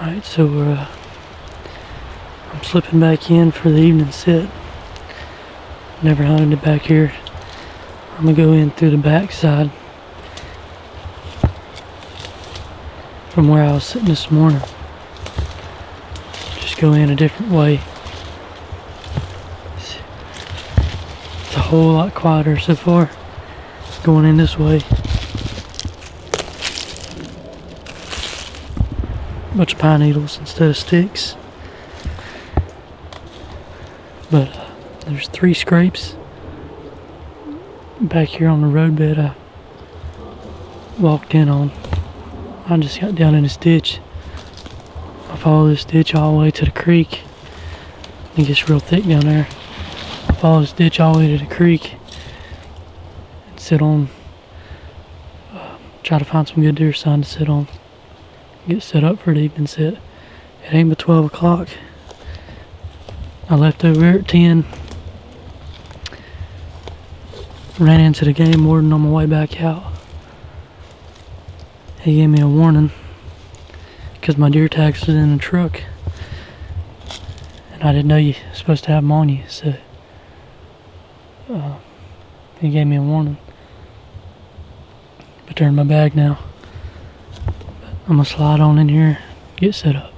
Alright, so I'm slipping back in for the evening sit. Never hunted it back here. I'm gonna go in through the back side from where I was sitting this morning. Just go in a different way. It's a whole lot quieter so far going in this way. Bunch of pine needles instead of sticks. But there's 3 scrapes back here on the roadbed I walked in on. I just got down in this ditch. I follow this ditch all the way to the creek. It gets real thick down there. I follow this ditch all the way to the creek and sit on, try to find some good deer sign to sit on. Get set up for the evening sit. It ain't but 12 o'clock. I left over here at 10. Ran into the game warden on my way back out. He gave me a warning because my deer tags was in the truck. And I didn't know you're supposed to have them on you, so he gave me a warning. But they're in my bag now. I'm gonna slide on in here, get set up.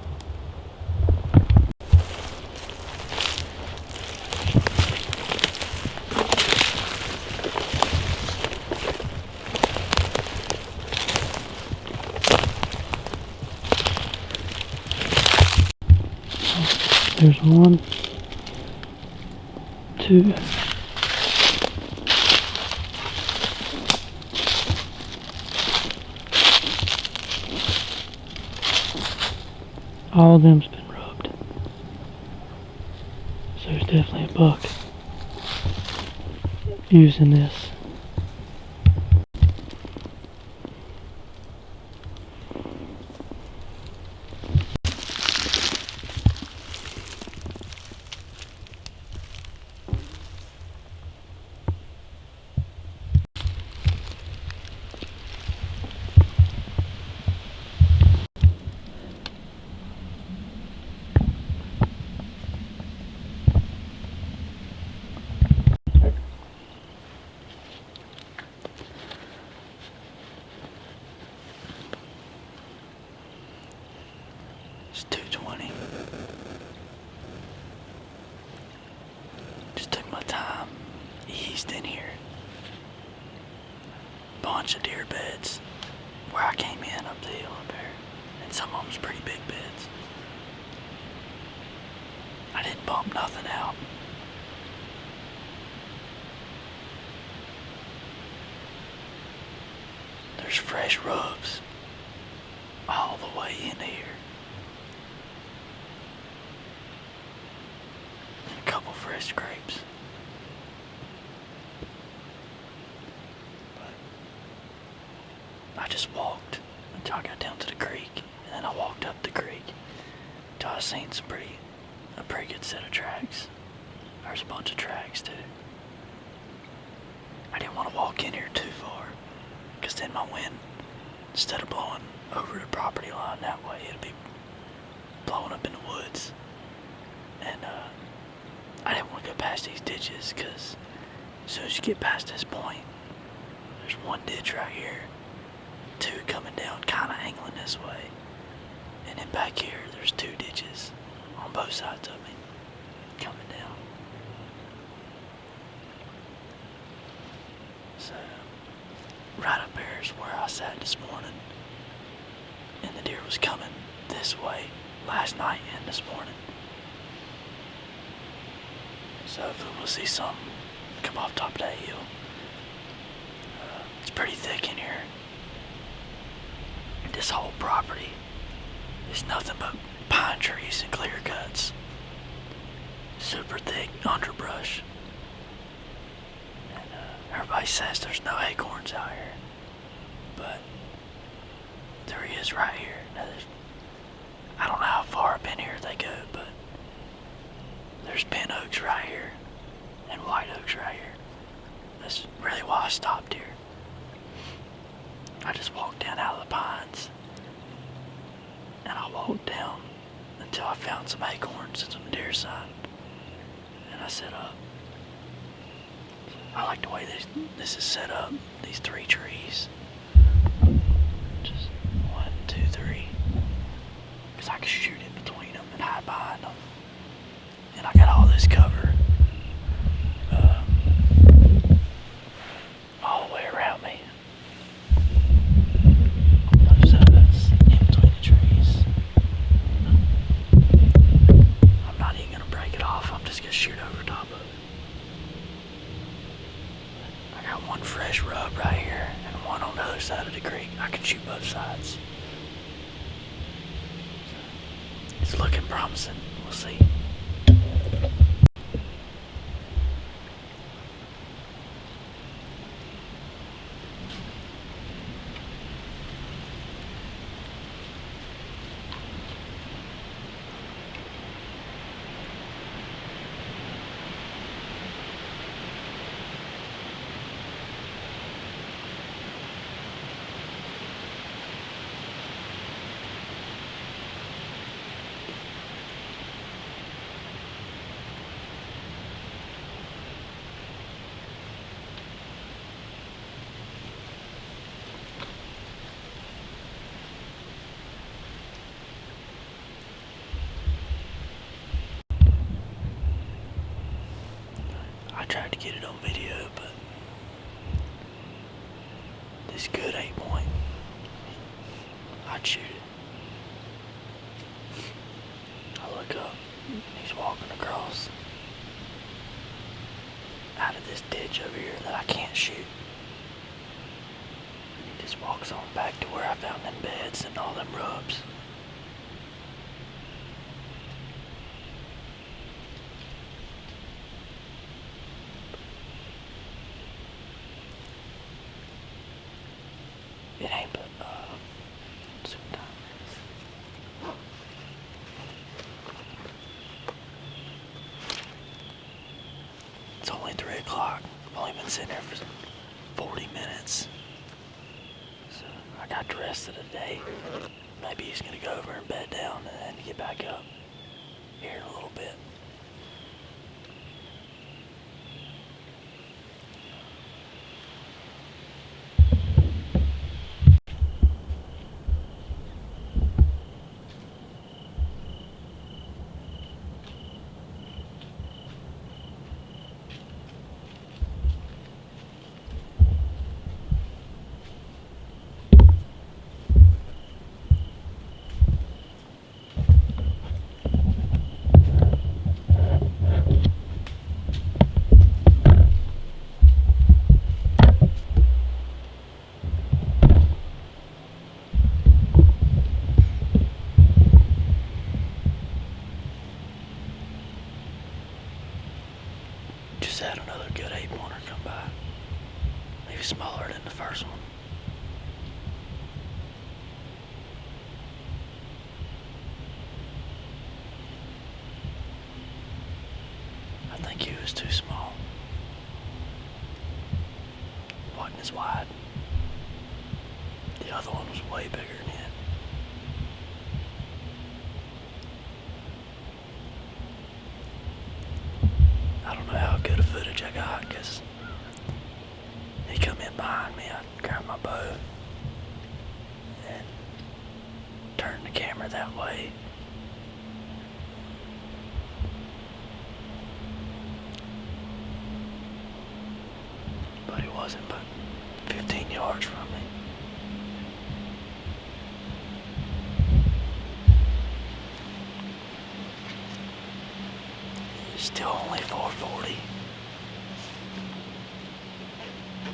There's 1, 2. All of them's been rubbed. So there's definitely a buck using this. It's 2:20. Just took my time, eased in here. Bunch of deer beds where I came in up the hill up there. And some of them's pretty big beds. I didn't bump nothing out. There's fresh rubs all the way in here. And a couple fresh scrapes. But I just walked until I got down to the creek, and then I walked up the creek until I seen a pretty good set of tracks. There's a bunch of tracks too. I didn't want to walk in here too far, because then my wind, instead of blowing over the property line that way, it'd be blowing up in the woods. And I didn't want to go past these ditches, because as soon as you get past this point, there's 1 ditch right here, 2 coming down, kind of angling this way, and then back here there's 2 ditches on both sides of me coming down. So right up there is where I sat this morning, and the deer was coming this way last night and this morning. So hopefully we'll see some come off top of that hill. It's pretty thick in here. This whole property is nothing but pine trees and clear cuts. Super thick underbrush. And everybody says there's no acorns out here, but there he is right here. Now I don't know how far up in here they go, but there's pin oaks right here and white oaks right here. That's really why I stopped here. I just walked down out of the pines, and I walked down found some acorns and some deer sign, and I set up. I like the way this is set up, these 3 trees. Just 1, 2, 3. Because I can shoot in between them and hide behind them. And I got all this cover all the way around me. Both sides, in between the trees. I'm not even going to break it off. I'm just going to shoot over top of it. I got one fresh rub right here and one on the other side of the creek. I can shoot both sides. It's looking promising. We'll see. I tried to get it on video, but this good 8-point, I'd shoot it. I look up, and he's walking across out of this ditch over here that I can't shoot. And he just walks on back to where I found them beds and all them rubs. It ain't but, some time. It's only 3 o'clock. I've only been sitting there for 40 minutes. So I got the rest of the day. Maybe he's gonna go over and bed down and then get back up here in a little bit. Just had another good 8-pointer come by. Maybe smaller than the first one. I think he was too small. Wasn't as wide. The other one was way bigger than it. I don't know how good a footage I got because he come in behind me. I grabbed my bow and turned the camera that way. But he wasn't but 15 yards from me. Still only 440.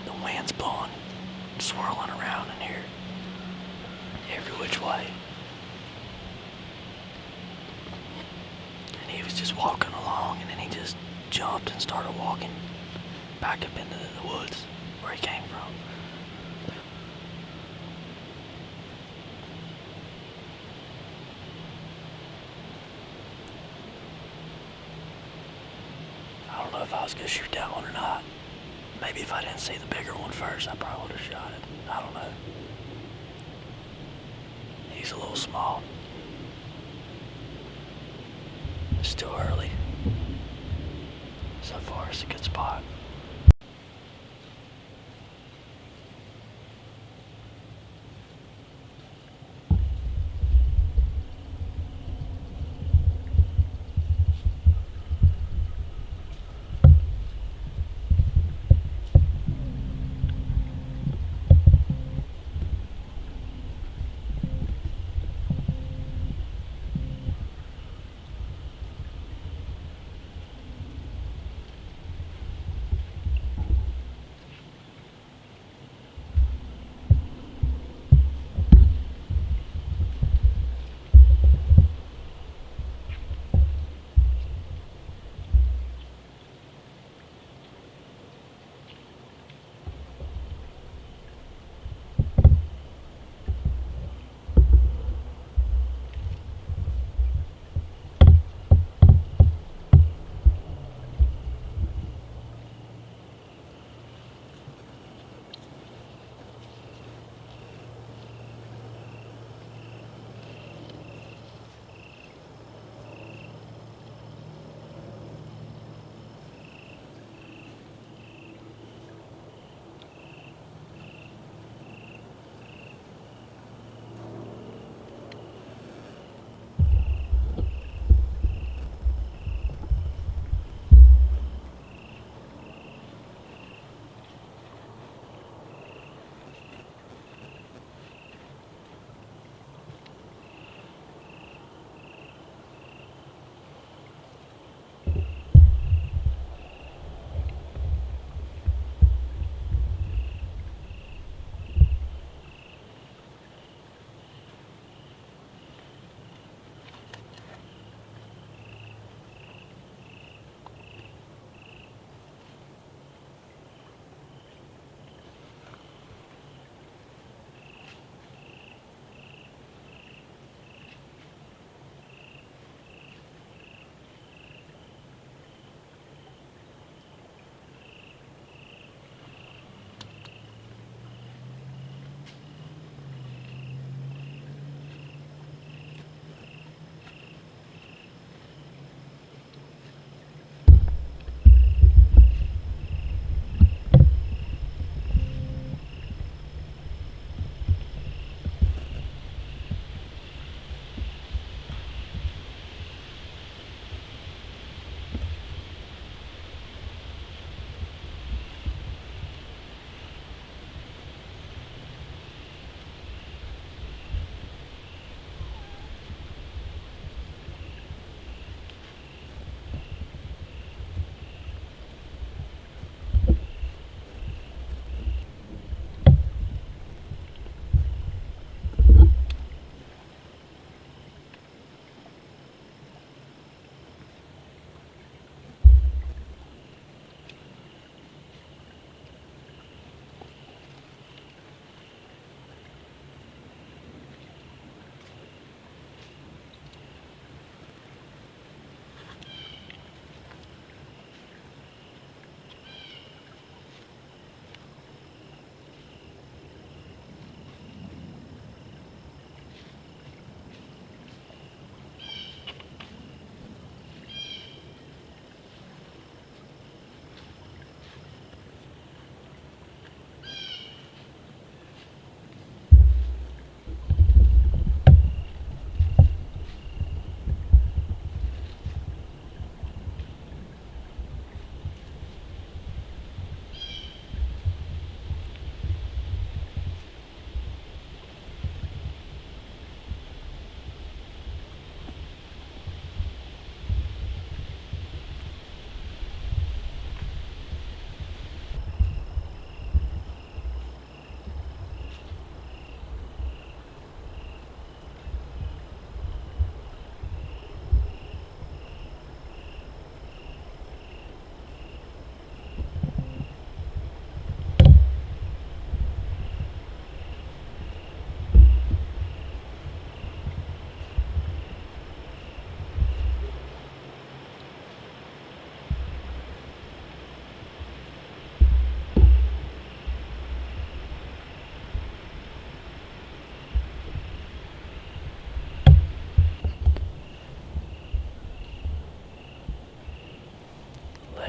The wind's blowing, swirling around in here, every which way. And he was just walking along, and then he just jumped and started walking back up into the woods where he came from. I don't know if I was gonna shoot that one or not. Maybe if I didn't see the bigger one first, I probably would have shot it. I don't know. He's a little small. Still early. So far, it's a good spot.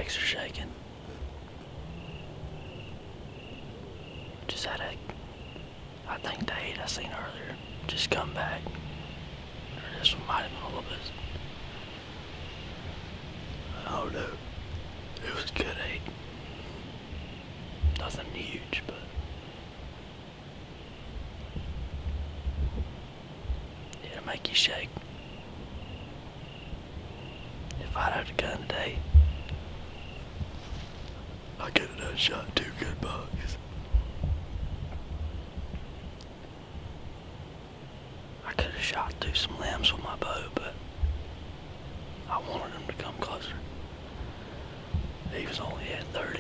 legs are shaking. Just had I think the 8 I seen earlier just come back. Or this one might have been a little bit. Oh no. It was a good 8. Nothing huge, but it'll make you shake. If I'd had a gun today, I could have done shot 2 good bucks. I could have shot through some limbs with my bow, but I wanted him to come closer. He was only at 30.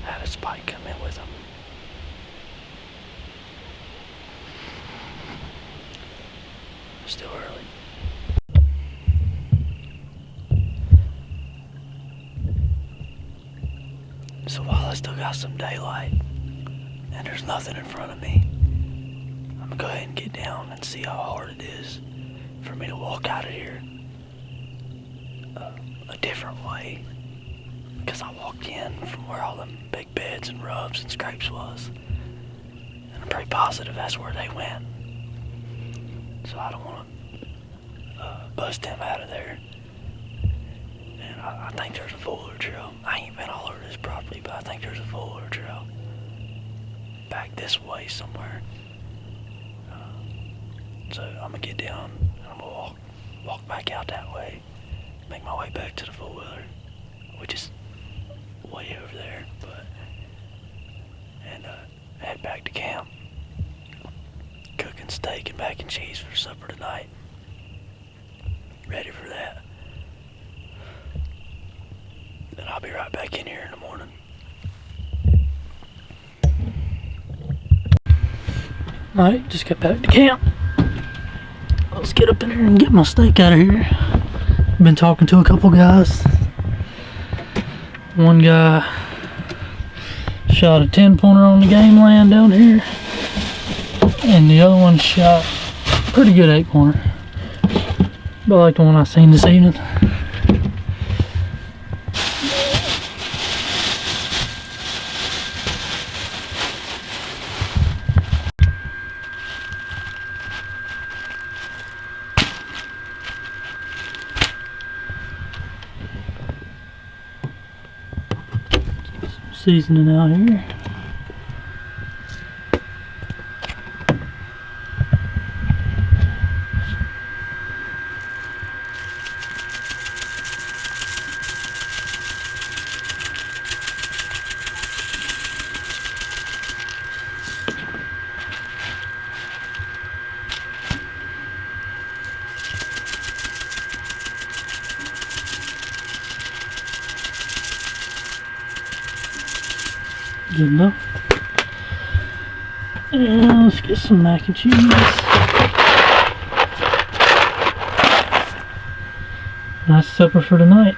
Had a spike come in with him. Still early. So while I still got some daylight and there's nothing in front of me, I'm gonna go ahead and get down and see how hard it is for me to walk out of here a different way. Because I walked in from where all them big beds and rubs and scrapes was. And I'm pretty positive that's where they went. So I don't want to bust him out of there. And I think there's a fuller trail. I ain't been all over this property, but I think there's a fuller trail back this way somewhere. So I'm gonna get down and I'm gonna walk back out that way, make my way back to the 4-wheeler, which is way over there, and head back to camp, cooking steak and mac and cheese for supper tonight. Ready for that. Then I'll be right back in here in the morning. Alright, just got back to camp. Let's get up in here and get my steak out of here. Been talking to a couple guys. One guy shot a 10-pointer on the game land down here, and the other one shot a pretty good 8-pointer, but like the one I seen this evening. Seasoning out here. Good enough. And let's get some mac and cheese. Nice supper for tonight.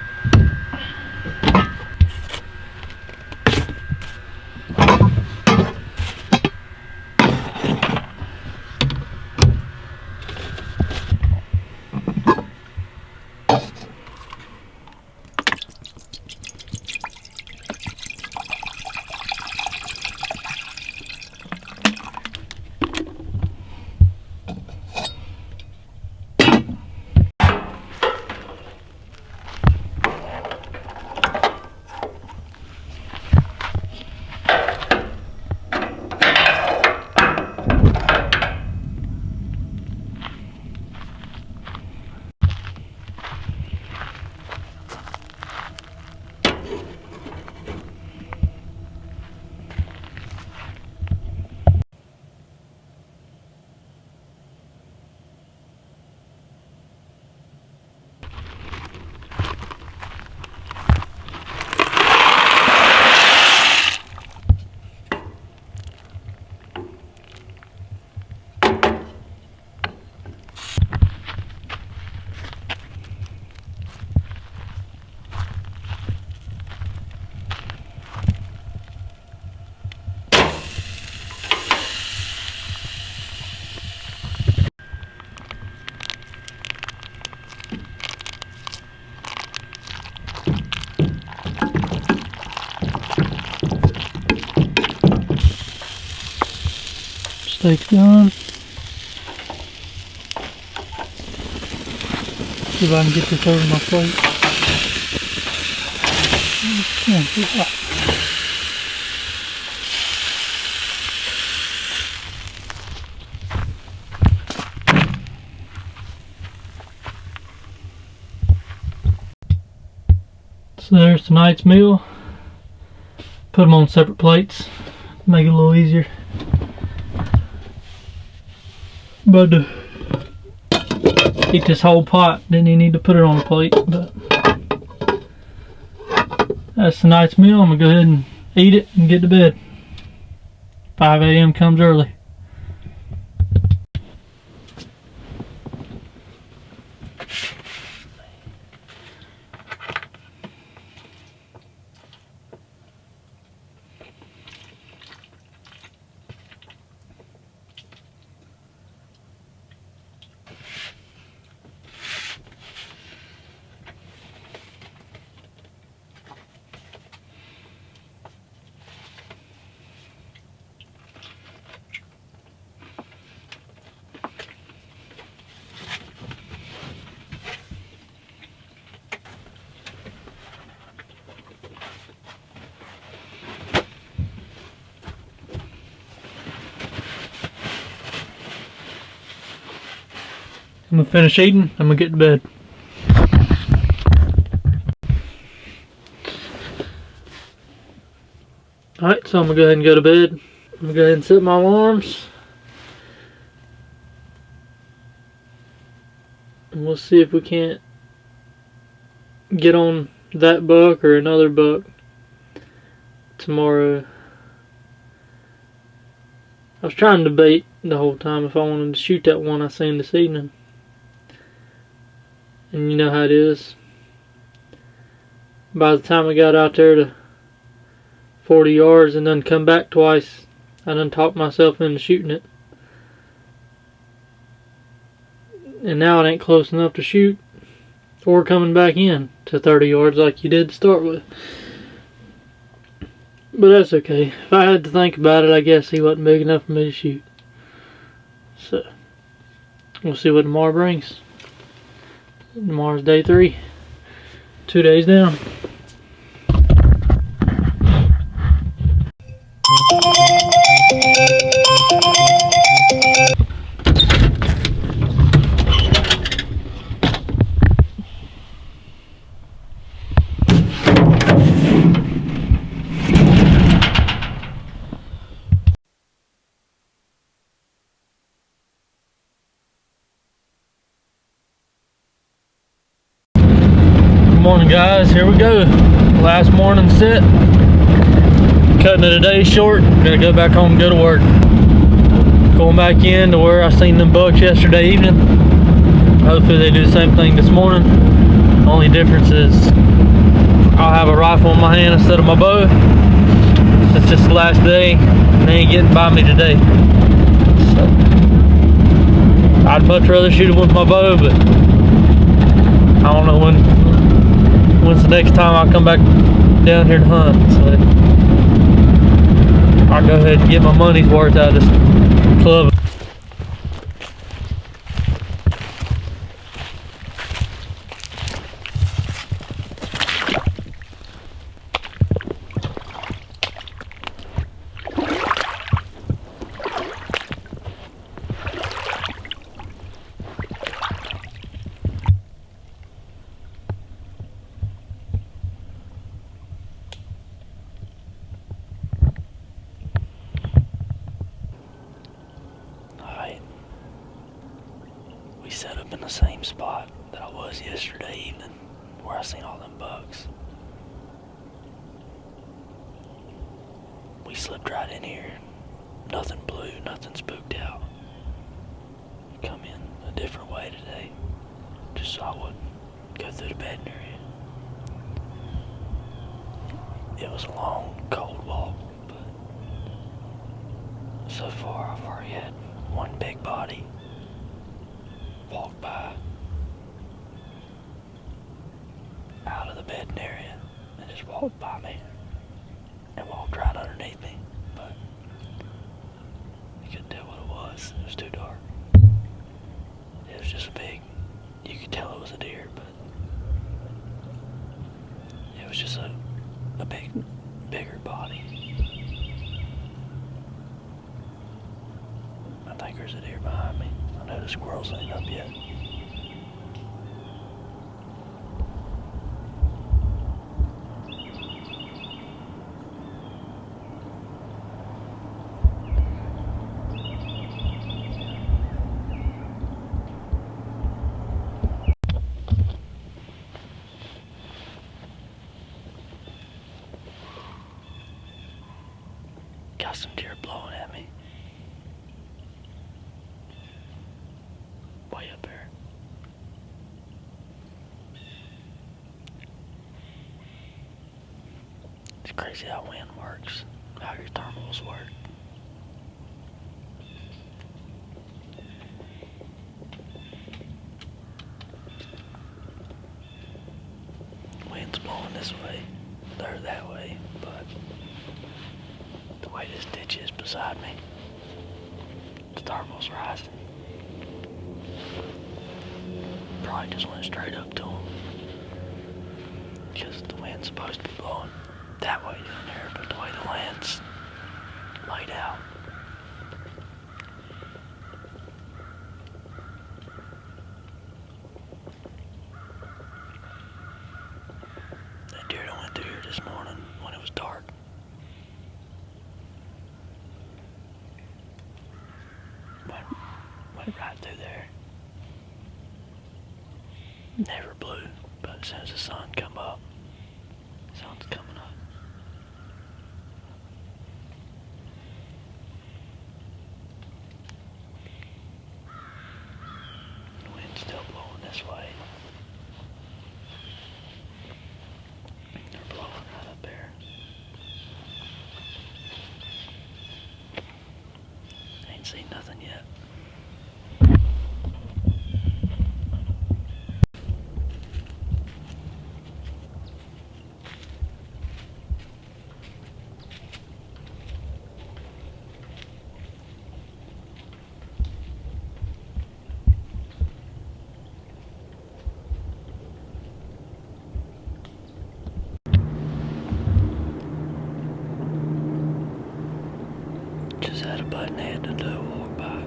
steak's done. See if I can get this over my plate. Yeah, too hot. So there's tonight's meal. Put them on separate plates, make it a little easier. But to eat this whole pot, then you need to put it on a plate. But that's tonight's meal. I'm gonna go ahead and eat it and get to bed. 5 a.m. comes early. I'm gonna finish eating, I'm gonna get to bed. Alright, so I'm gonna go ahead and go to bed. I'm gonna go ahead and set my alarms. And we'll see if we can't get on that buck or another buck tomorrow. I was trying to debate the whole time if I wanted to shoot that one I seen this evening. And you know how it is. By the time I got out there to 40 yards and then come back twice, I done talked myself into shooting it. And now it ain't close enough to shoot or coming back in to 30 yards like you did to start with. But that's okay. If I had to think about it, I guess he wasn't big enough for me to shoot. So, we'll see what tomorrow brings. Tomorrow's day 3. 2 days down. Morning guys, here we go. Last morning set. Cutting it a day short. Gotta go back home and go to work. Going back in to where I seen them bucks yesterday evening. Hopefully they do the same thing this morning. Only difference is I'll have a rifle in my hand instead of my bow. It's just the last day and they ain't getting by me today. So I'd much rather shoot it with my bow, but I don't know when's the next time I'll come back down here to hunt. So I'll go ahead and get my money's worth out of this club. Set up in the same spot that I was yesterday evening where I seen all them bucks. We slipped right in here. Nothing blew, nothing spooked out. Come in a different way today, just so I wouldn't go through the bedding area. It was a long, cold walk, but so far I've already had one big body walk by out of the bedding area and just walked by me and walked right underneath me, but you couldn't tell what it think, or is it here behind me? I know the squirrels ain't up yet. Got some deer blowing at me. Way up there. It's crazy how wind works, how your thermals work. Wind's blowing this way, they're that way, but the way this ditch is beside me, the thermal's rising. Probably just went straight up to them, because the wind's supposed to be blowing that way down there, but the way the land's laid out, that deer that went through here this morning when it was dark. Went right through there. Never blew, but as soon as the sun come up, sun's coming up. The wind's still blowing this way. They're blowing right up there. Ain't seen nothing yet. Just had a button head to do a walk by.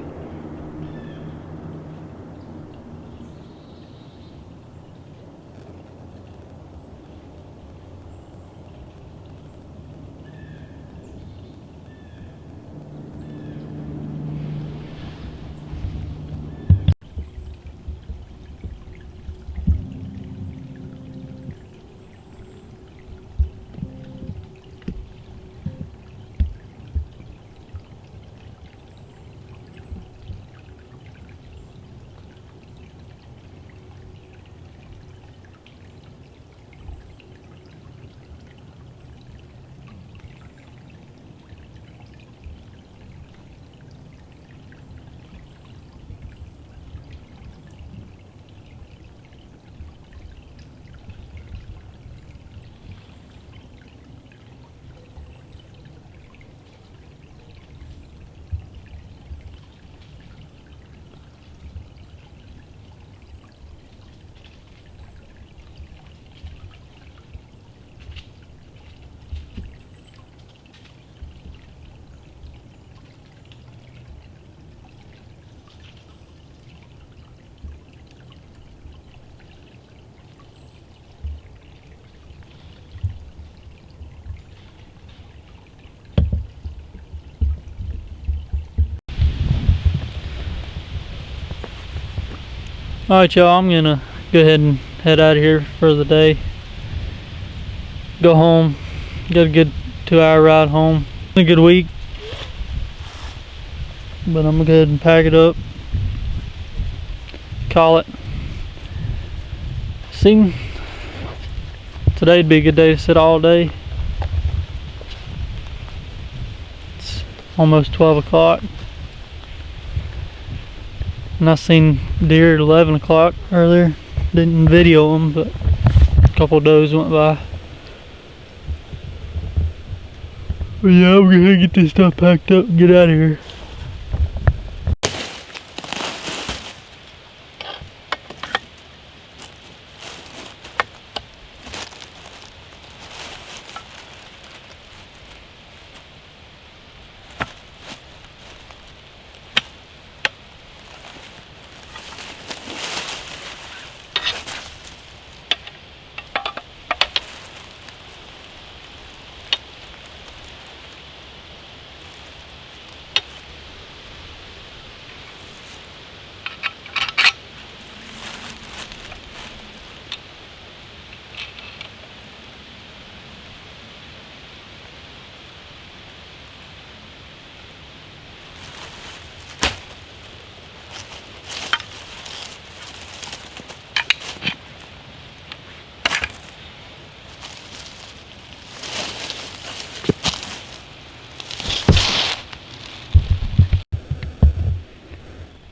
Alright y'all, I'm gonna go ahead and head out of here for the day. Go home. Got a good 2-hour ride home. A good week. But I'm gonna go ahead and pack it up. Call it. See, today'd be a good day to sit all day. It's almost 12 o'clock. And I seen deer at 11 o'clock earlier. Didn't video them, but a couple of does went by. But yeah, I'm gonna get this stuff packed up and get out of here.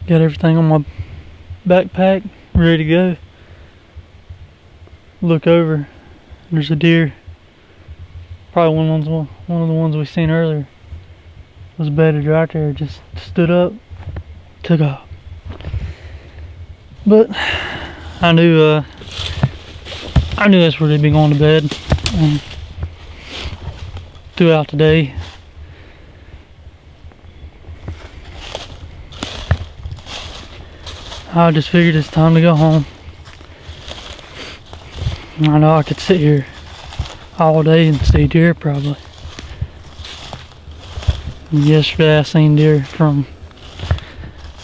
Got everything on my backpack, ready to go. Look over, there's a deer. Probably one of the ones we seen earlier. Was bedded right there, just stood up, took off. But I knew that's where they'd be going to bed. Throughout the day. I just figured it's time to go home. I know I could sit here all day and see deer probably. And yesterday I seen deer from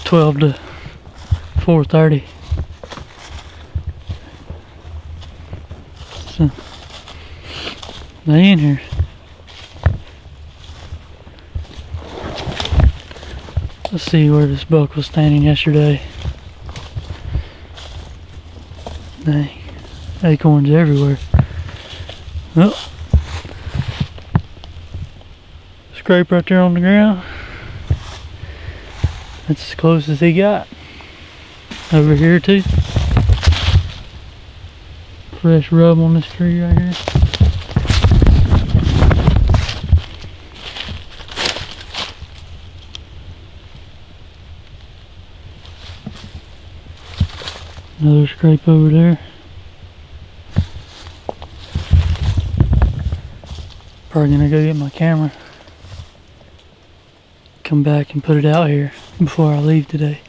12 to 4:30. So they in here. Let's see where this buck was standing yesterday. Dang, acorns everywhere. Oh, scrape right there on the ground. That's as close as he got. Over here too. Fresh rub on this tree right here. Another scrape over there. Probably gonna go get my camera. Come back and put it out here before I leave today.